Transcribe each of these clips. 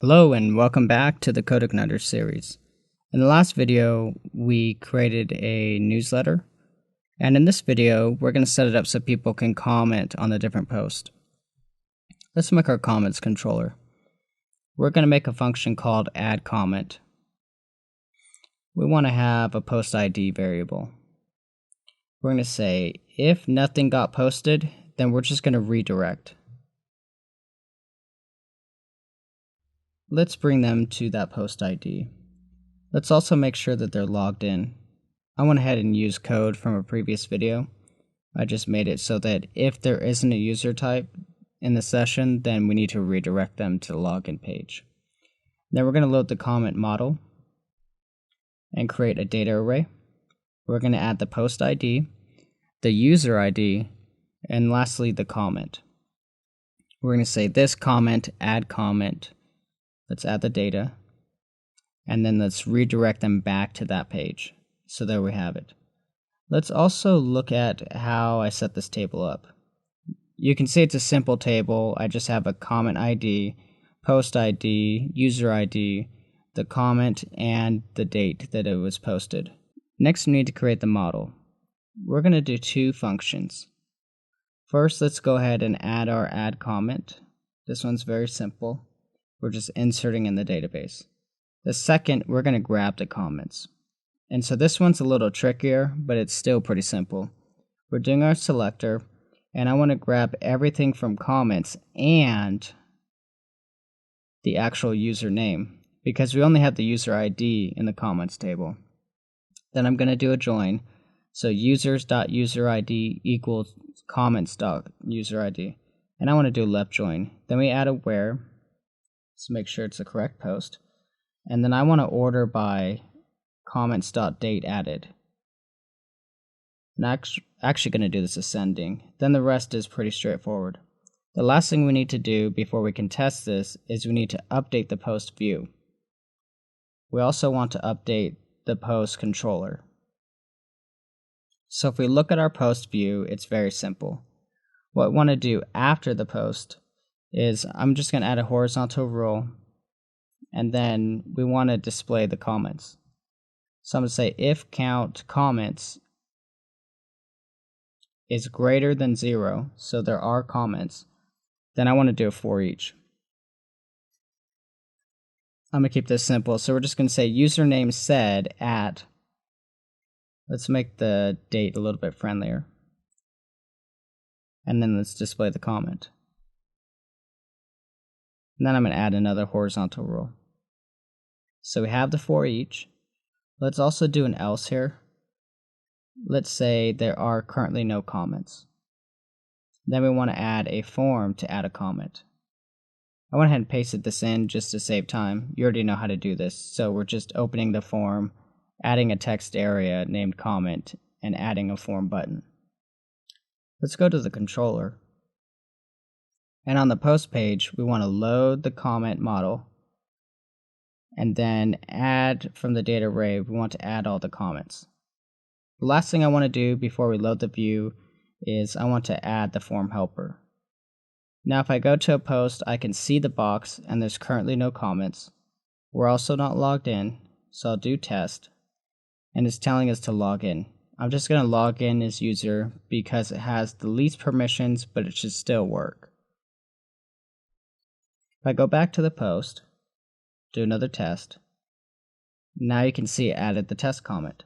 Hello and welcome back to the Codeigniter series. In the last video, we created a newsletter, and in this video, we're going to set it up so people can comment on the different posts. Let's make our comments controller. We're going to make a function called add comment. We want to have a post ID variable. We're going to say if nothing got posted, then we're just going to redirect. Let's bring them to that post ID. Let's also make sure that they're logged in. I went ahead and used code from a previous video. I just made it so that if there isn't a user type in the session, then we need to redirect them to the login page. Then we're going to load the comment model and create a data array. We're going to add the post ID, the user ID, and lastly the comment. We're going to say this comment, add comment. Let's add the data, and then let's redirect them back to that page. So there we have it. Let's also look at how I set this table up. You can see it's a simple table. I just have a comment ID, post ID, user ID, the comment, and the date that it was posted. Next, we need to create the model. We're going to do two functions. First, let's go ahead and add our add comment. This one's very simple. We're just inserting in the database. The second, we're going to grab the comments. And so this one's a little trickier, but it's still pretty simple. We're doing our selector, and I want to grab everything from comments and the actual username, because we only have the user ID in the comments table. Then I'm going to do a join. So users.userid equals comments.userid. And I want to do a left join. Then we add a where. So make sure it's the correct post. And then I want to order by comments.date added. And I'm actually going to do this ascending. Then the rest is pretty straightforward. The last thing we need to do before we can test this is we need to update the post view. We also want to update the post controller. So if we look at our post view, it's very simple. What we want to do after the post is I'm just going to add a horizontal row, and then we want to display the comments. So I'm going to say if count comments is greater than 0, so there are comments, then I want to do a for each. I'm going to keep this simple, so we're just going to say username said at, let's make the date a little bit friendlier, and then let's display the comment. And then I'm going to add another horizontal row. So we have the for each. Let's also do an else here. Let's say there are currently no comments. Then we want to add a form to add a comment. I went ahead and pasted this in just to save time. You already know how to do this. So we're just opening the form, adding a text area named comment, and adding a form button. Let's go to the controller. And on the post page, we want to load the comment model, and then add from the data array, we want to add all the comments. The last thing I want to do before we load the view is I want to add the form helper. Now if I go to a post, I can see the box and there's currently no comments. We're also not logged in, so I'll do test, and it's telling us to log in. I'm just going to log in as user because it has the least permissions, but it should still work. If I go back to the post, do another test, now you can see it added the test comment.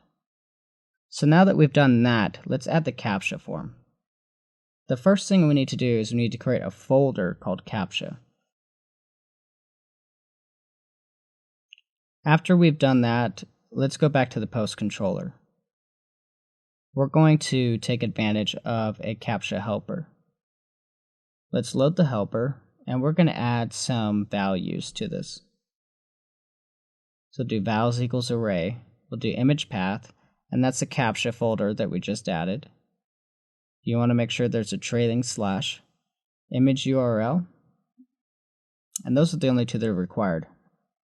So now that we've done that, let's add the captcha form. The first thing we need to do is we need to create a folder called captcha. After we've done that, let's go back to the post controller. We're going to take advantage of a captcha helper. Let's load the helper, and we're going to add some values to this. So do vals equals array. We'll do image path, and that's a captcha folder that we just added. You want to make sure there's a trailing slash, image URL, and those are the only two that are required.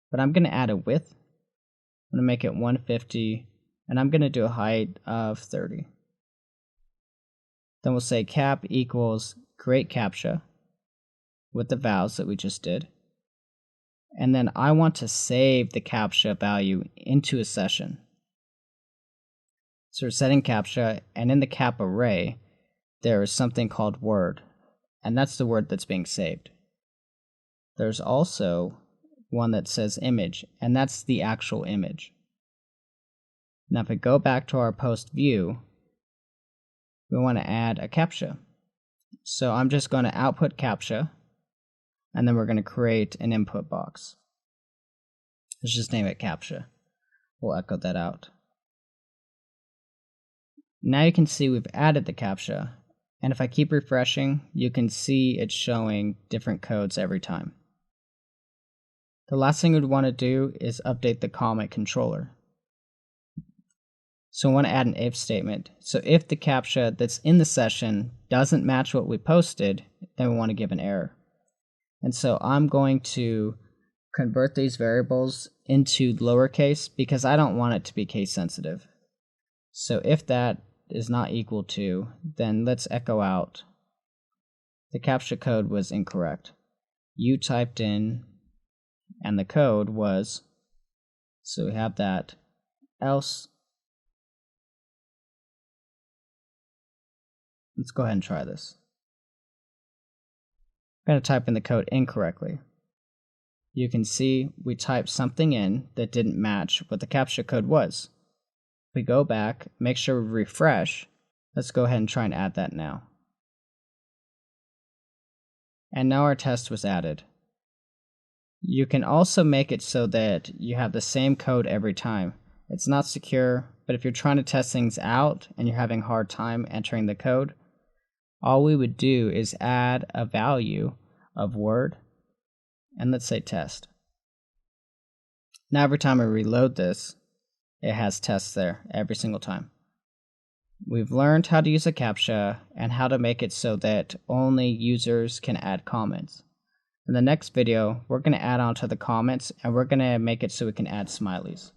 But I'm going to add a width. I'm going to make it 150, and I'm going to do a height of 30. Then we'll say cap equals create captcha with the vals that we just did. and then I want to save the captcha value into a session. So we're setting captcha, and in the cap array, there is something called word, and that's the word that's being saved. There's also one that says image, and that's the actual image. Now if we go back to our post view, we want to add a captcha. So I'm just going to output captcha, and then we're going to create an input box. Let's just name it captcha. We'll echo that out. Now you can see we've added the captcha, and if I keep refreshing, you can see it's showing different codes every time. The last thing we'd want to do is update the comment controller. So we want to add an if statement. So if the captcha that's in the session doesn't match what we posted, then we want to give an error. And so I'm going to convert these variables into lowercase because I don't want it to be case sensitive. So if that is not equal to, then let's echo out the captcha code was incorrect. You typed in and the code was, so we have that, else. Let's go ahead and try this. I'm going to type in the code incorrectly. You can see we typed something in that didn't match what the captcha code was. If we go back, make sure we refresh. Let's go ahead and try and add that now. And now our test was added. You can also make it so that you have the same code every time. It's not secure, but if you're trying to test things out and you're having a hard time entering the code, all we would do is add a value of word, and let's say test. Now every time I reload this, it has tests there every single time. We've learned how to use a captcha and how to make it so that only users can add comments. In the next video, we're going to add on to the comments and we're going to make it so we can add smileys.